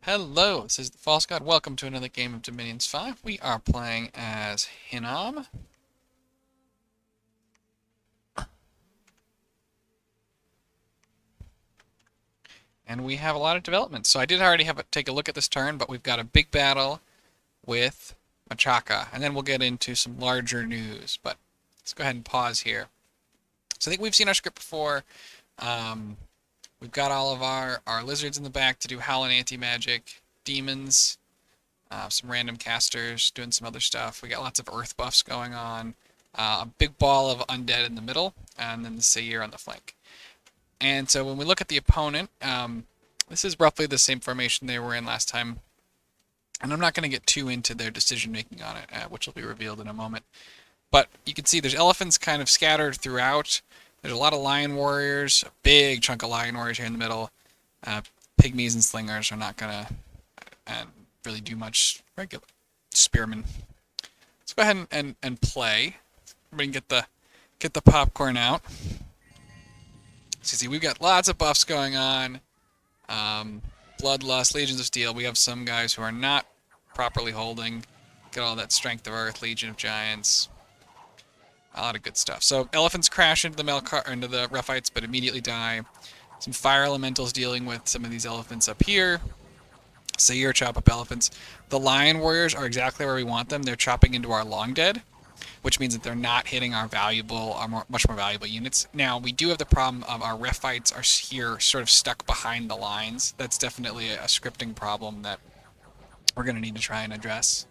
Hello, this is the False God. Welcome to another game of Dominions 5. We are playing as Hinnom. And we have a lot of development. So I did already take a look at this turn, but we've got a big battle with Machakan. And then we'll get into some larger news. But let's go ahead and pause here. So I think we've seen our script before. Um, we've got all of our lizards in the back to do Howl and Anti-Magic, demons, some random casters doing some other stuff. We got lots of earth buffs going on. A big ball of undead in the middle, and then the Seir on the flank. And so when we look at the opponent, this is roughly the same formation they were in last time. And I'm not going to get too into their decision making on it, which will be revealed in a moment. But you can see there's elephants kind of scattered throughout. There's a lot of lion warriors, a big chunk of lion warriors here in the middle. Pygmies and slingers are not going to really do much. Regular spearmen. Let's go ahead and play. Everybody get the popcorn out. So see, we've got lots of buffs going on. Bloodlust, Legions of Steel. We have some guys who are not properly holding. Get all that Strength of Earth, Legion of Giants. A lot of good stuff. So elephants crash into the Rephites, but immediately die. Some fire elementals dealing with some of these elephants up here. Seir chop up elephants. The lion warriors are exactly where we want them. They're chopping into our long dead, which means that they're not hitting our much more valuable units. Now, we do have the problem of our Rephites are here sort of stuck behind the lines. That's definitely a scripting problem that we're going to need to try and address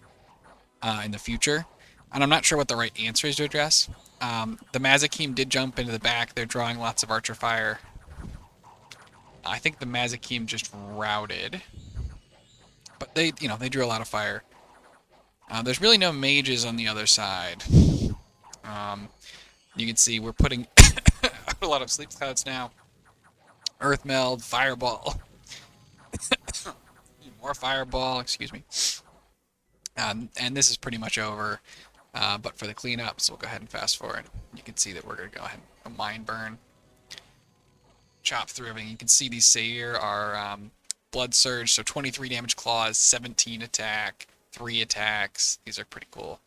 in the future. And I'm not sure what the right answer is to address. The Machakan did jump into the back. They're drawing lots of archer fire. I think the Machakan just routed. But they drew a lot of fire. There's really no mages on the other side. You can see we're putting a lot of sleep clouds now. Earth meld, fireball, more fireball. Excuse me. And this is pretty much over. But for the cleanup, so we'll go ahead and fast forward. You can see that we're gonna go ahead and mine burn, chop through everything. You can see these Seir are blood surge, so 23 damage claws, 17 attack, 3 attacks. These are pretty cool.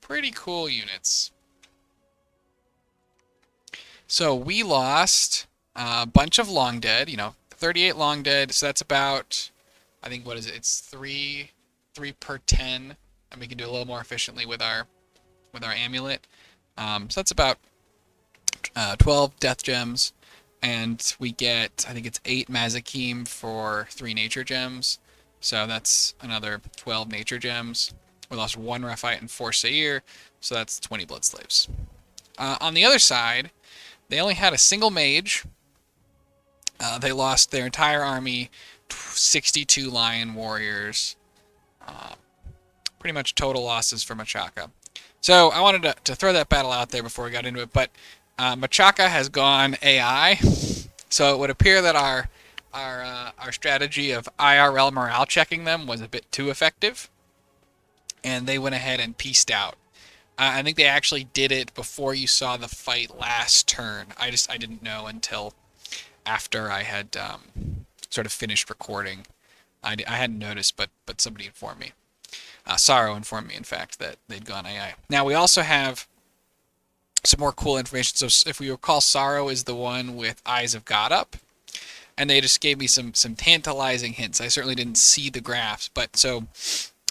Pretty cool units. So we lost a bunch of long dead, 38 long dead. So that's about, I think, what is it? It's 3 per 10, and we can do a little more efficiently with our amulet. So that's about 12 death gems, and we get, I think it's 8 Machakan for 3 nature gems. So that's another 12 nature gems. We lost 1 Rephite and 4 Seir, so that's 20 blood slaves. On the other side, they only had a single mage. They lost their entire army, 62 lion warriors. Pretty much total losses for Machakan. So I wanted to throw that battle out there before we got into it, but Machakan has gone AI. So it would appear that our strategy of IRL morale checking them was a bit too effective, and they went ahead and peaced out. I think they actually did it before you saw the fight last turn. I didn't know until after I had sort of finished recording. I hadn't noticed, but somebody informed me. Sorrow informed me, in fact, that they'd gone AI. Now, we also have some more cool information. So if we recall, Sorrow is the one with Eyes of God up. And they just gave me some tantalizing hints. I certainly didn't see the graphs, but so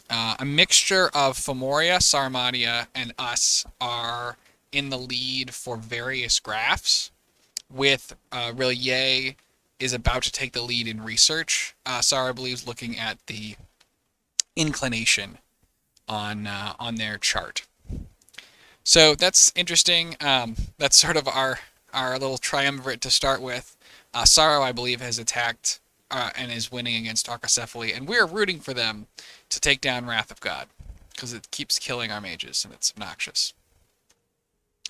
a mixture of Femoria, Sarmatia, and us are in the lead for various graphs, with Rillier is about to take the lead in research. Sarah believes looking at the inclination on their chart. So that's interesting. That's sort of our little triumvirate to start with. Sorrow, I believe, has attacked and is winning against Archocephaly, and we're rooting for them to take down Wrath of God, because it keeps killing our mages, and it's obnoxious.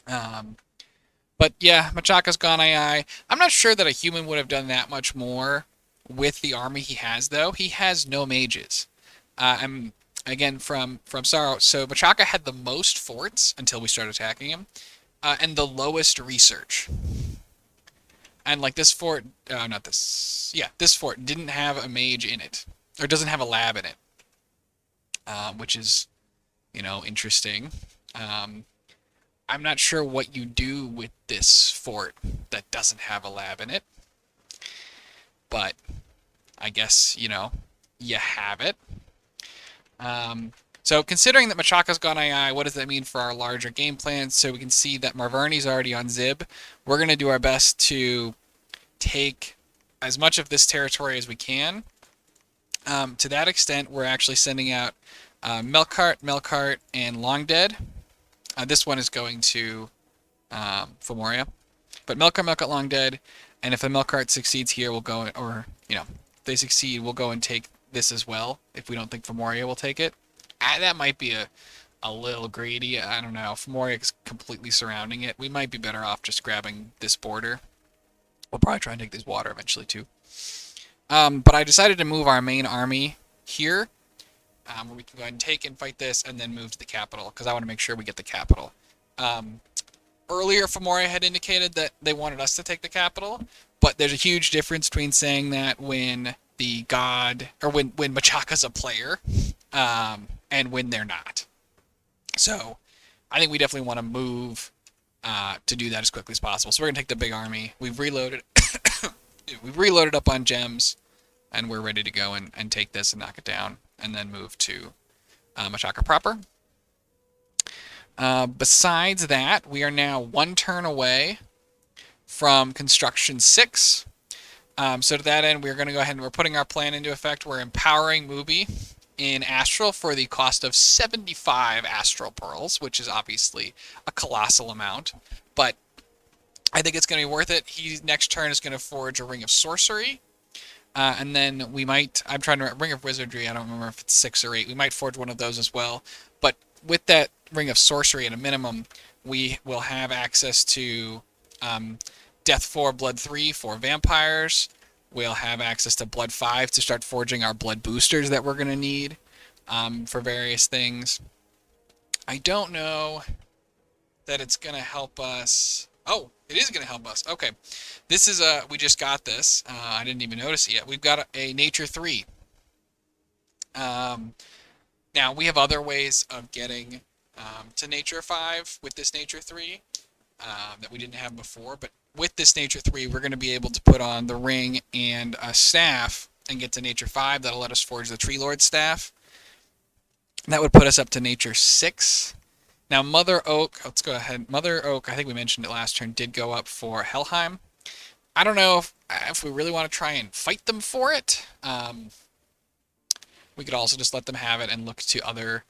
But yeah, Machakan's gone AI. I'm not sure that a human would have done that much more with the army he has, though. He has no mages. I'm again from Sorrow. So Machakan had the most forts until we started attacking him, and the lowest research. And like this fort, not this, yeah, this fort didn't have a mage in it. or doesn't have a lab in it, which is, interesting. Um, I'm not sure what you do with this fort that doesn't have a lab in it, but I guess, you have it. Um, so considering that Machakan's gone II, what does that mean for our larger game plan? So we can see that Marverni's already on Zib. We're going to do our best to take as much of this territory as we can. To that extent, we're actually sending out Melkart, and Longdead. This one is going to Femoria. But Melkart, Longdead, and if the Melkart succeeds here, we'll go, or, if they succeed, we'll go and take this as well, if we don't think Femoria will take it. That might be a little greedy. I don't know. Femoria is completely surrounding it. We might be better off just grabbing this border. We'll probably try and take this water eventually, too. But I decided to move our main army here, where we can go ahead and take and fight this, and then move to the capital, because I want to make sure we get the capital. Earlier, Femoria had indicated that they wanted us to take the capital, but there's a huge difference between saying that when the god, or when Machakan's a player, and when they're not. So, I think we definitely want to move to do that as quickly as possible. So we're going to take the big army. We've reloaded. We've reloaded up on gems, and we're ready to go and take this and knock it down, and then move to Machakan proper. Besides that, we are now 1 turn away from construction 6. So to that end, we're going to go ahead and we're putting our plan into effect. We're empowering Mubi in Astral for the cost of 75 Astral Pearls, which is obviously a colossal amount, but I think it's going to be worth it. He next turn is going to forge a Ring of Sorcery, and then we might, I'm trying to, Ring of Wizardry, I don't remember if it's 6 or 8, we might forge one of those as well, but with that Ring of Sorcery at a minimum, we will have access to Death 4, Blood 3 for vampires. We'll have access to Blood 5 to start forging our blood boosters that we're going to need for various things. I don't know that it's going to help us. Oh, it is going to help us. Okay. This is we just got this. I didn't even notice it yet. We've got a Nature 3. Now, we have other ways of getting to Nature 5 with this Nature 3 that we didn't have before, but with this Nature 3, we're going to be able to put on the ring and a staff and get to Nature 5. That'll let us forge the Tree Lord staff. That would put us up to Nature 6. Now, Mother Oak, let's go ahead. Mother Oak, I think we mentioned it last turn, did go up for Helheim. I don't know if we really want to try and fight them for it. We could also just let them have it and look to other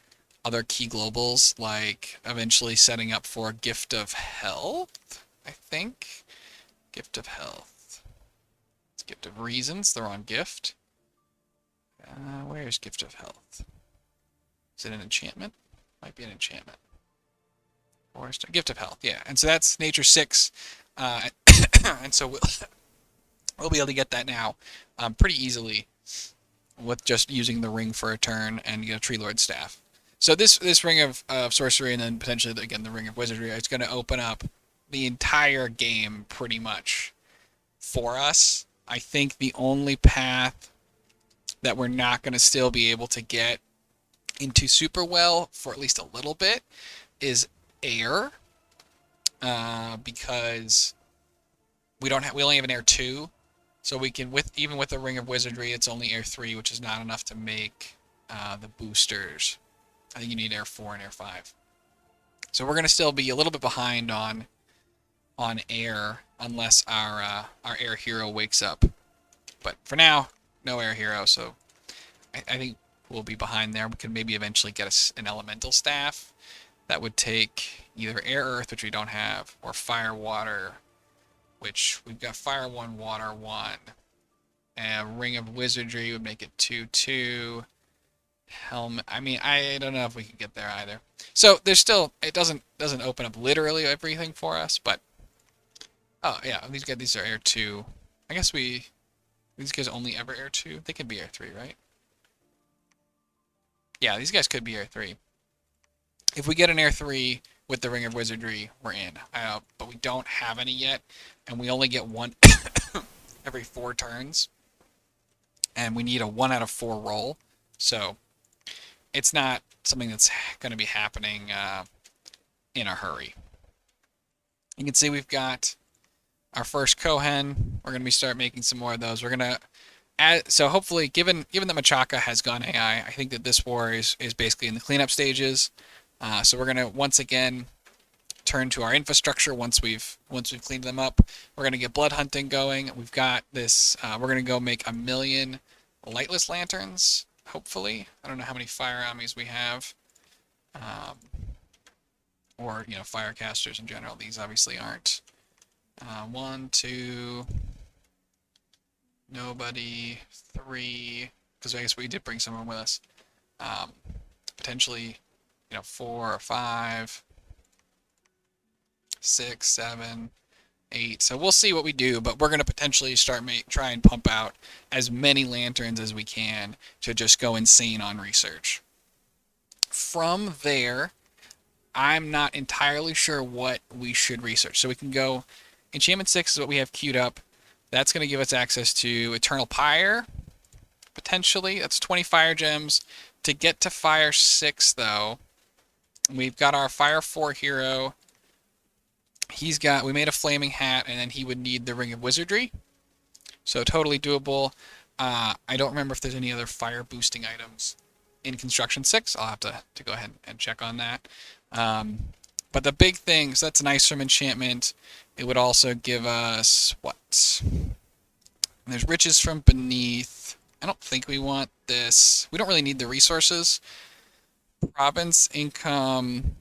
key globals, like eventually setting up for Gift of Health, I think. Gift of Health. It's Gift of Reasons, the wrong gift. Where's Gift of Health? Is it an enchantment? Might be an enchantment. Forest, Gift of Health, yeah. And so that's Nature 6. And so we'll be able to get that now pretty easily with just using the ring for a turn and get a Tree Lord staff. So this ring of sorcery and then potentially, again, the ring of wizardry is going to open up the entire game pretty much for us. I think the only path that we're not going to still be able to get into super well for at least a little bit is air, because we only have an air 2, so we can even with the ring of wizardry, it's only air 3, which is not enough to make the boosters. I think you need air 4 and air 5. So we're going to still be a little bit behind on air unless our air hero wakes up. But for now, no air hero, so I think we'll be behind there. We could maybe eventually get an elemental staff that would take either air earth, which we don't have, or fire water, which we've got fire 1, water 1. And ring of wizardry would make it 2/2. Helmet. I mean, I don't know if we can get there either. So there's still, it doesn't open up literally everything for us, but oh yeah, these are air 2. I guess these guys only ever air 2. They could be air 3, right? Yeah, these guys could be air 3. If we get an air 3 with the ring of wizardry, we're in. But we don't have any yet, and we only get one every 4 turns. and we need a 1 out of 4 roll. So it's not something that's going to be happening in a hurry. You can see we've got our first Kohen. We're going to start making some more of those. We're going to add, so hopefully, given that Machakan has gone AI, I think that this war is basically in the cleanup stages. So we're going to once again turn to our infrastructure once we've cleaned them up. We're going to get blood hunting going. We've got this. We're going to go make 1 million lightless lanterns. Hopefully, I don't know how many fire armies we have, or fire casters in general. These obviously aren't. 1, 2, nobody, 3. Because I guess we did bring someone with us. Potentially, 4 or 5. 6, 7, 8. So we'll see what we do, but we're going to potentially try and pump out as many lanterns as we can to just go insane on research. From there, I'm not entirely sure what we should research. So we can go, Enchantment 6 is what we have queued up. That's going to give us access to Eternal Pyre, potentially. That's 20 fire gems. To get to Fire 6, though, we've got our Fire 4 hero. We made a flaming hat, and then he would need the Ring of Wizardry. So totally doable. I don't remember if there's any other fire boosting items in Construction 6. I'll have to go ahead and check on that. But the big thing, so that's nice from enchantment. It would also give us what? There's riches from beneath. I don't think we want this. We don't really need the resources. Province income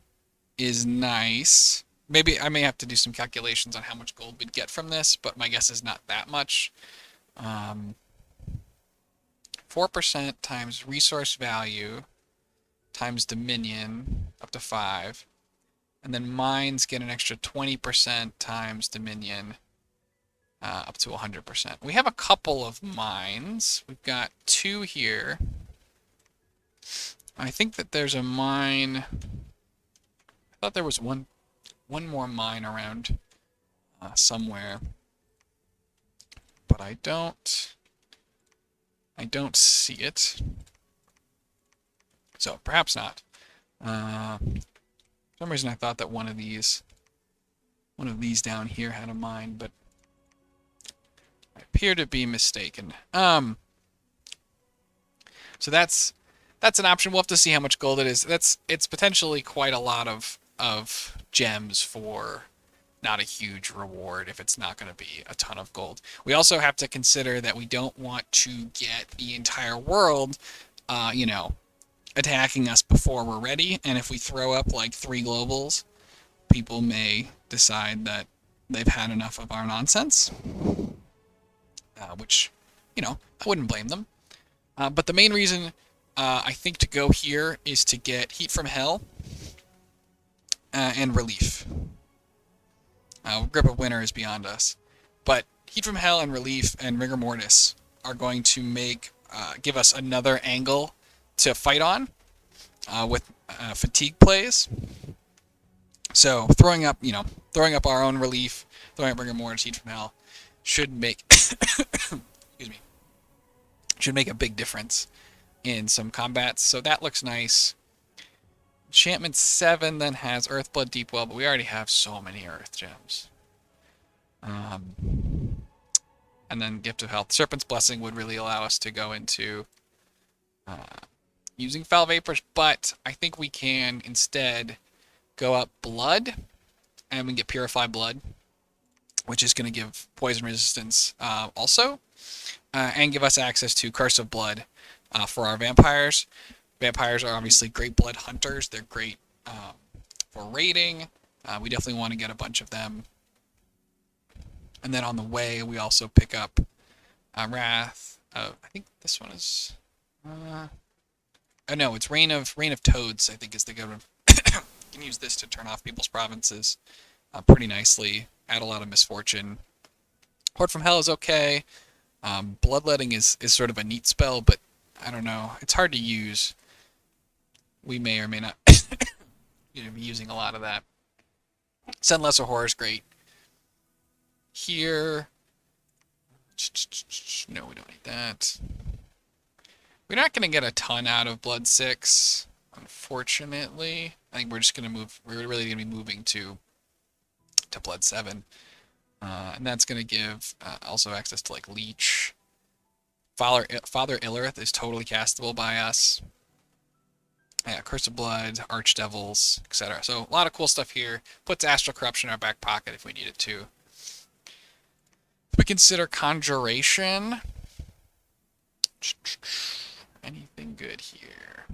is nice. Maybe I may have to do some calculations on how much gold we'd get from this, but my guess is not that much. 4% times resource value times dominion up to 5. And then mines get an extra 20% times dominion up to 100%. We have a couple of mines. We've got 2 here. I think that there's a mine. I thought there was one more mine around somewhere, but I don't see it. So perhaps not. For some reason I thought that one of these down here had a mine, but I appear to be mistaken. So that's an option. We'll have to see how much gold it is. It's potentially quite a lot of gems for not a huge reward if it's not going to be a ton of gold. We also have to consider that we don't want to get the entire world, attacking us before we're ready. And if we throw up like 3 globals, people may decide that they've had enough of our nonsense, which, I wouldn't blame them. But the main reason I think to go here is to get Heat from Hell and Relief. Grip of Winter is beyond us. But Heat from Hell and Relief and Rigor Mortis are going to give us another angle to fight on with fatigue plays. So throwing up our own Relief, throwing up Rigor Mortis, Heat from Hell should make should make a big difference in some combats. So that looks nice. Enchantment 7 then has Earthblood, Deepwell, but we already have so many Earth gems. And then Gift of Health. Serpent's Blessing would really allow us to go into using Foul Vapors, but I think we can instead go up Blood, and we can get Purify Blood, which is going to give poison resistance also, and give us access to Curse of Blood for our vampires. Vampires are obviously great blood hunters. They're great for raiding. We definitely want to get a bunch of them. And then on the way, we also pick up Wrath. I think this one is. Oh no, it's Reign of Toads. I think is the good one. You can use this to turn off people's provinces pretty nicely. Add a lot of misfortune. Horde from Hell is okay. Bloodletting is sort of a neat spell, but I don't know. It's hard to use. We may or may not be using a lot of that. Send Lesser Horror is great. Here, no, we don't need that. We're not going to get a ton out of Blood 6, unfortunately. I think we're just going to move, we're really going to be moving to Blood 7. And that's going to give also access to like Leech. Father Illerith is totally castable by us. Yeah, Curse of Blood, Archdevils, etc. So a lot of cool stuff here. Puts Astral Corruption in our back pocket if we need it to. If we consider Conjuration, anything good here?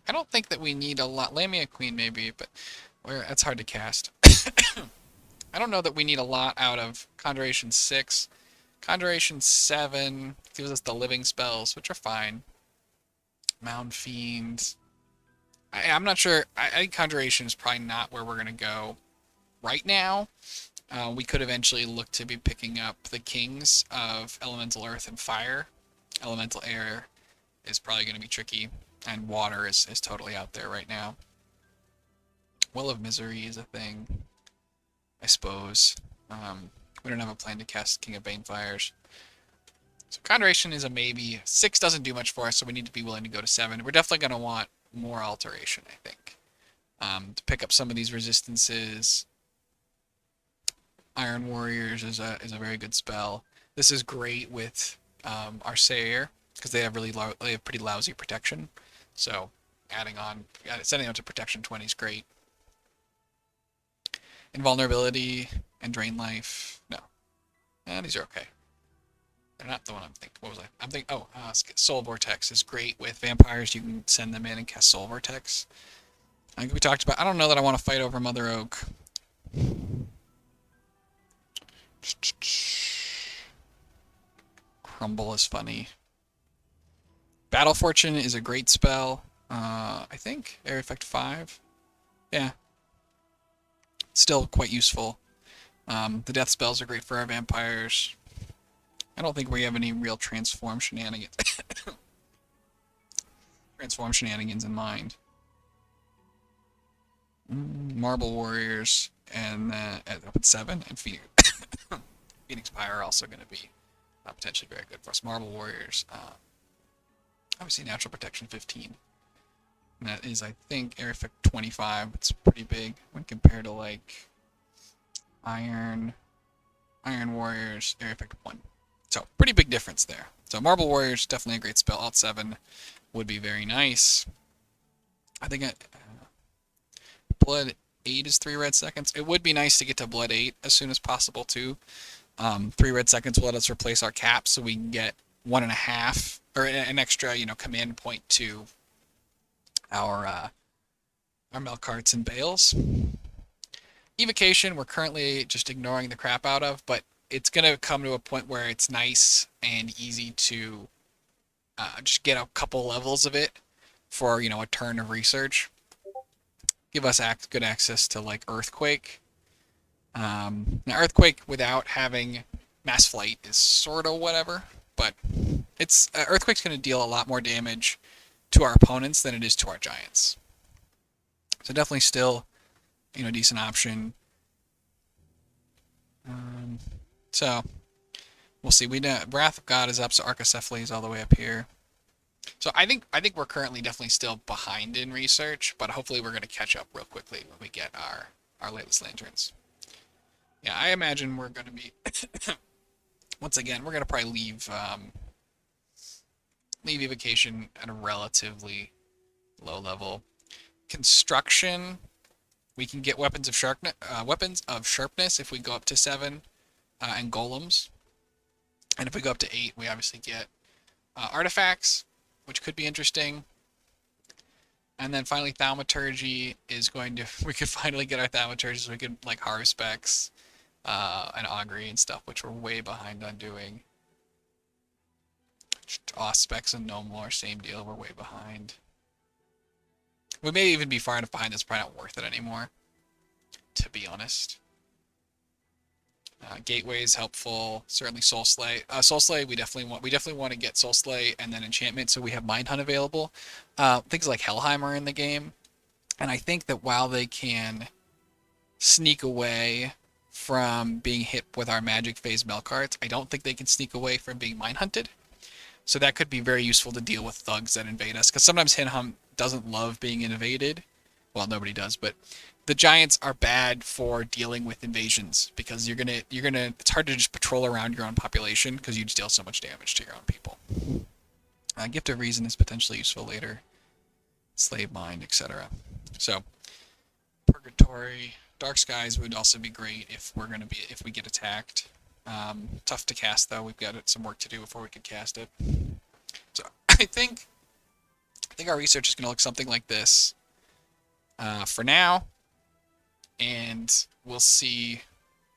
I don't think that we need a lot. Lamia Queen maybe, but that's hard to cast. I don't know that we need a lot out of Conjuration 6. Conjuration 7 gives us the living spells, which are fine. Mound Fiend. I'm not sure. I think Conjuration is probably not where we're going to go right now. We could eventually look to be picking up the Kings of Elemental Earth and Fire. Elemental Air is probably going to be tricky, and Water is totally out there right now. Will of Misery is a thing, I suppose. We don't have a plan to cast King of Banefires. So Conjuration is a maybe. 6 doesn't do much for us, so we need to be willing to go to 7. We're definitely going to want more Alteration, I think, to pick up some of these resistances. Iron Warriors is a very good spell. This is great with our Sayer, because they have pretty lousy protection. So sending out to protection 20 is great. Invulnerability and Drain Life. No. These are okay. They're not the one I'm thinking. What was I? I'm thinking, Soul Vortex is great with vampires. You can send them in and cast Soul Vortex. I think we talked about, I don't know that I want to fight over Mother Oak. Crumble is funny. Battle Fortune is a great spell. I think. Air Effect 5. Yeah. Still quite useful. The death spells are great for our vampires. I don't think we have any real transform shenanigans in mind. Marble Warriors and at 7 and Phoenix Pyre are also going to be potentially very good for us. Marble Warriors, obviously Natural Protection 15. And that is, I think, Air Effect 25. It's pretty big when compared to like Iron Warriors, Air Effect 1. So pretty big difference there. So Marble Warriors, definitely a great spell. Alt 7 would be very nice. I think Blood 8 is 3 red seconds. It would be nice to get to Blood 8 as soon as possible too. 3 red seconds will let us replace our cap, so we can get 1.5 or an extra, command point to our Melkarts and Bales. Evocation, we're currently just ignoring the crap out of, but it's going to come to a point where it's nice and easy to just get a couple levels of it for, a turn of research. Give us good access to, like, Earthquake. Now, Earthquake without having Mass Flight is sort of whatever, but it's Earthquake's going to deal a lot more damage to our opponents than it is to our Giants. So definitely still, a decent option. So we'll see. We know Wrath of God is up, so Archacephaly is all the way up here. So I think we're currently definitely still behind in research, but hopefully we're going to catch up real quickly when we get our latest lanterns. Yeah, I imagine we're going to be once again we're going to probably leave Evocation at a relatively low level. Construction, we can get weapons of sharpness if we go up to 7, and golems. And if we go up to 8, we obviously get artifacts, which could be interesting. And then finally, Thaumaturgy is going to. We could finally get our Thaumaturgy, so we could like harvest specs, and augury and stuff, which we're way behind on doing. Specs and no more, same deal. We're way behind. We may even be far enough behind that's probably not worth it anymore, to be honest. Gateway is helpful. Certainly Soul Slay. Soul Slay we definitely want to get Soul Slay and then Enchantment, so we have Mind Hunt available. Things like Helheim are in the game, and I think that while they can sneak away from being hit with our magic phase milk carts. I don't think they can sneak away from being mine hunted. So that could be very useful to deal with thugs that invade us. Because sometimes Hinnom doesn't love being invaded. Well, nobody does, but the giants are bad for dealing with invasions because you're gonna. It's hard to just patrol around your own population because you'd deal so much damage to your own people. Gift of Reason is potentially useful later. Slave Mind, etc. So Purgatory, Dark Skies would also be great if we get attacked. Tough to cast though. We've got some work to do before we could cast it. So I think our research is going to look something like this for now, and we'll see.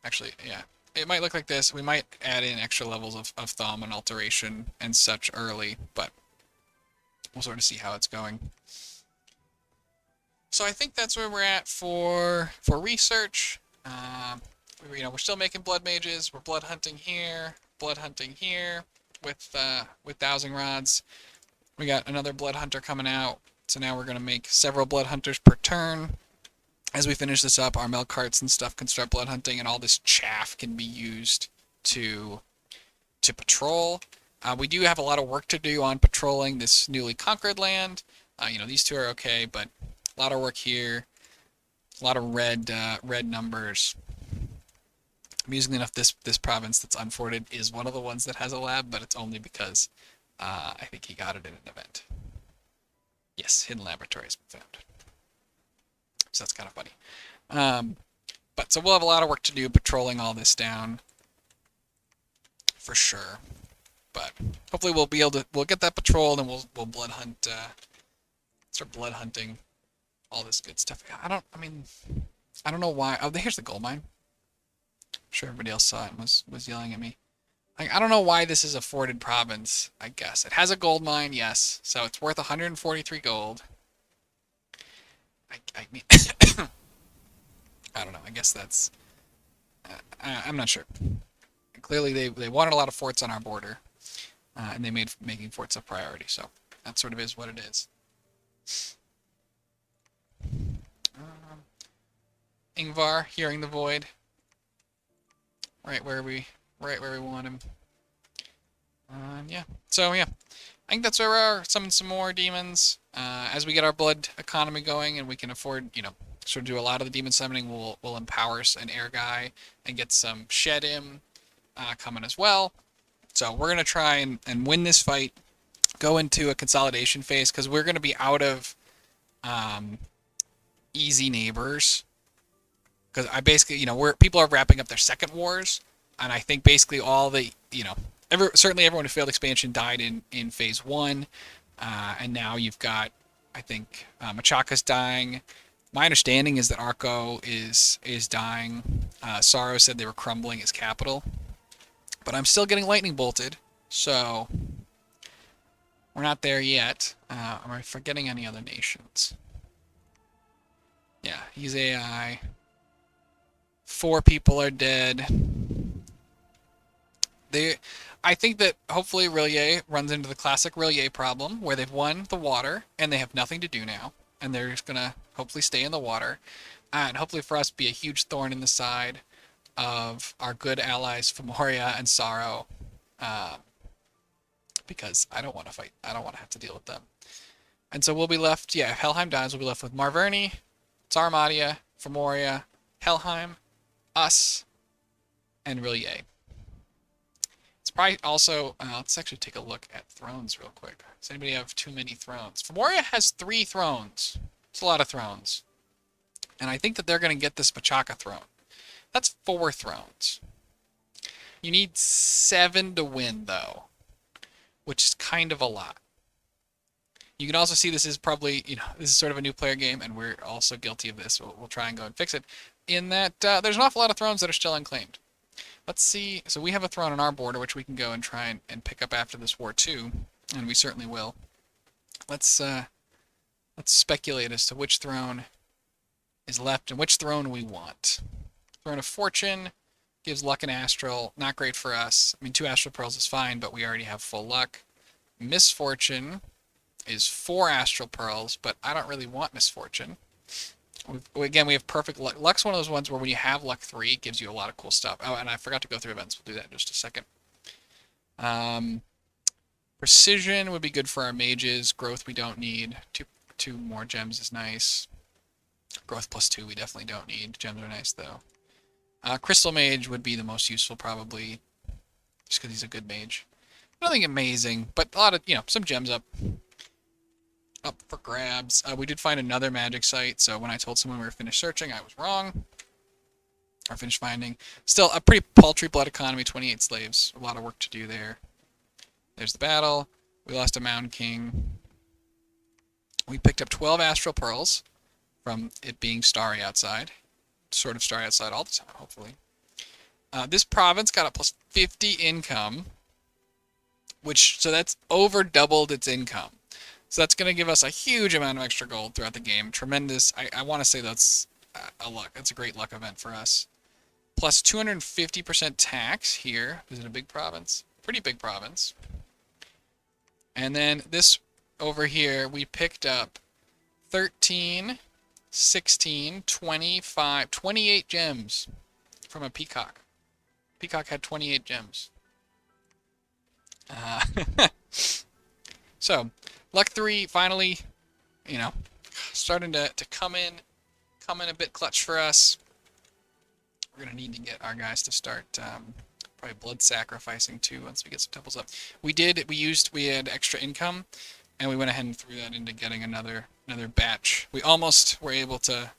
Actually, yeah, it might look like this. We might add in extra levels of thumb and alteration and such early, but we'll sort of see how it's going. So I think that's where we're at for research. We're still making blood mages. We're blood hunting here with dowsing rods. We got another blood hunter coming out. So now we're gonna make several blood hunters per turn. As we finish this up, our milk carts and stuff can start blood hunting, and all this chaff can be used to patrol. We do have a lot of work to do on patrolling this newly conquered land. These two are okay, but a lot of work here. A lot of red numbers. Amusingly enough, this province that's unforted is one of the ones that has a lab, but it's only because I think he got it in an event. Yes, hidden laboratory has been found. So that's kind of funny. But so we'll have a lot of work to do patrolling all this down for sure. But hopefully we'll get that patrolled and we'll blood hunt, start blood hunting all this good stuff. I don't know why. Oh, here's the gold mine. I'm sure everybody else saw it and was yelling at me. I don't know why this is a forted province, I guess. It has a gold mine, yes. So it's worth 143 gold. I mean, I don't know. I guess that's... I'm not sure. Clearly, they wanted a lot of forts on our border. And they made making forts a priority, so that sort of is what it is. Ingvar, Hearing the Void. Right where we want him. Yeah. So yeah, I think that's where we are. Summon some more demons. As we get our blood economy going and we can afford, sort of do a lot of the demon summoning, we'll empower an air guy and get some Shedim coming as well. So we're gonna try and win this fight. Go into a consolidation phase because we're gonna be out of easy neighbors. Because I basically, people are wrapping up their second wars, and I think basically all the, certainly everyone who failed expansion died in phase 1, and now you've got, I think, Machakan's dying. My understanding is that Arco is dying. Sorrow said they were crumbling his capital, but I'm still getting lightning bolted, so we're not there yet. Am I forgetting any other nations? Yeah, he's AI. 4 people are dead. I think that hopefully Rillier runs into the classic Rillier problem where they've won the water and they have nothing to do now, and they're just gonna hopefully stay in the water, and hopefully for us be a huge thorn in the side of our good allies Femoria and Sorrow, because I don't want to fight. I don't want to have to deal with them. And so we'll be left. Yeah, if Helheim dies, we'll be left with Marverni, Tsarmatia, Femoria, Helheim, us, and Rillier. It's probably also, let's actually take a look at thrones real quick. Does anybody have too many thrones? Femoria has 3 thrones. It's a lot of thrones. And I think that they're going to get this Machaka throne. That's 4 thrones. You need 7 to win, though, which is kind of a lot. You can also see this is probably, this is sort of a new player game, and we're also guilty of this. We'll try and go and fix it. In that there's an awful lot of thrones that are still unclaimed. Let's see. So we have a throne on our border, which we can go and try and pick up after this war too, and we certainly will. Let's speculate as to which throne is left and which throne we want. Throne of Fortune gives luck and astral. Not great for us. I mean, 2 astral pearls is fine, but we already have full luck. Misfortune is 4 astral pearls, but I don't really want misfortune. Again, we have perfect luck. Luck's one of those ones where when you have luck 3, it gives you a lot of cool stuff. Oh, and I forgot to go through events. We'll do that in just a second. Precision would be good for our mages. Growth we don't need. Two more gems is nice. Growth +2 we definitely don't need. Gems are nice though. Crystal Mage would be the most useful probably, just because he's a good mage. Nothing amazing, but a lot of, some gems up for grabs. We did find another magic site, so when I told someone we were finished searching, I was wrong. Or finished finding. Still a pretty paltry blood economy, 28 slaves. A lot of work to do there. There's the battle. We lost a Mound King. We picked up 12 Astral Pearls from it being starry outside. Sort of starry outside all the time, hopefully. This province got a +50 income, so that's over doubled its income. So that's going to give us a huge amount of extra gold throughout the game. Tremendous. I want to say that's a luck. That's a great luck event for us. Plus 250% tax here. Is it a big province? Pretty big province. And then this over here, we picked up 13, 16, 25, 28 gems from a peacock. Peacock had 28 gems. So, luck 3 finally, starting to come in a bit clutch for us. We're gonna need to get our guys to start probably blood sacrificing too once we get some temples up. We had extra income, and we went ahead and threw that into getting another batch. We almost were able to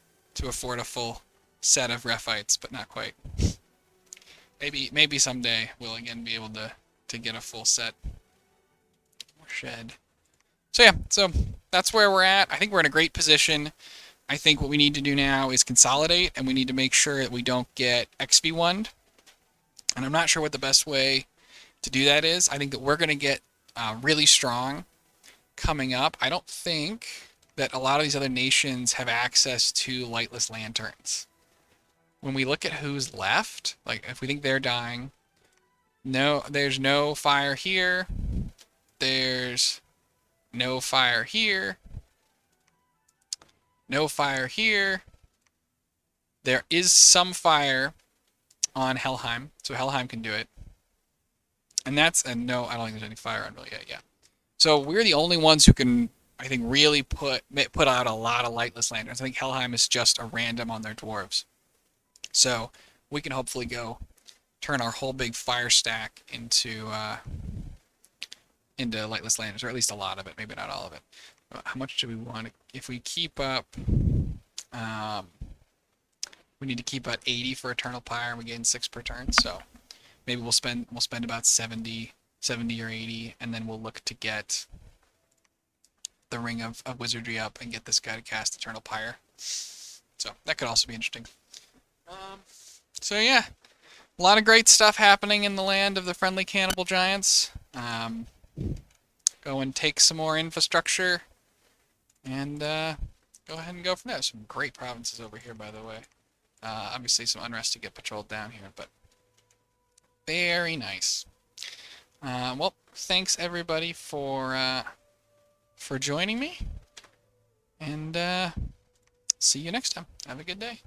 afford a full set of Rephites, but not quite. Maybe someday we'll again be able to get a full set. More shed. So yeah, so that's where we're at. I think we're in a great position. I think what we need to do now is consolidate, and we need to make sure that we don't get XP1'd. And I'm not sure what the best way to do that is. I think that we're going to get really strong coming up. I don't think that a lot of these other nations have access to lightless lanterns. When we look at who's left, like if we think they're dying, no, there's no fire here. There's no fire here. No fire here. There is some fire on Helheim, so Helheim can do it. And no, I don't think there's any fire on really yet. Yeah. So we're the only ones who can, I think, really put out a lot of lightless lanterns. I think Helheim is just a random on their dwarves. So we can hopefully go turn our whole big fire stack into lightless lanterns, or at least a lot of it, maybe not all of it. How much do we want to, if we keep up, we need to keep about 80 for Eternal Pyre, and we gain 6 per turn, so maybe we'll spend about 70 or 80, and then we'll look to get the Ring of Wizardry up and get this guy to cast Eternal Pyre. So that could also be interesting. So yeah, a lot of great stuff happening in the land of the friendly cannibal giants. Go and take some more infrastructure, and go ahead and go from there. Some great provinces over here, by the way. Obviously some unrest to get patrolled down here, but very nice. Well, thanks everybody for joining me, and see you next time. Have a good day.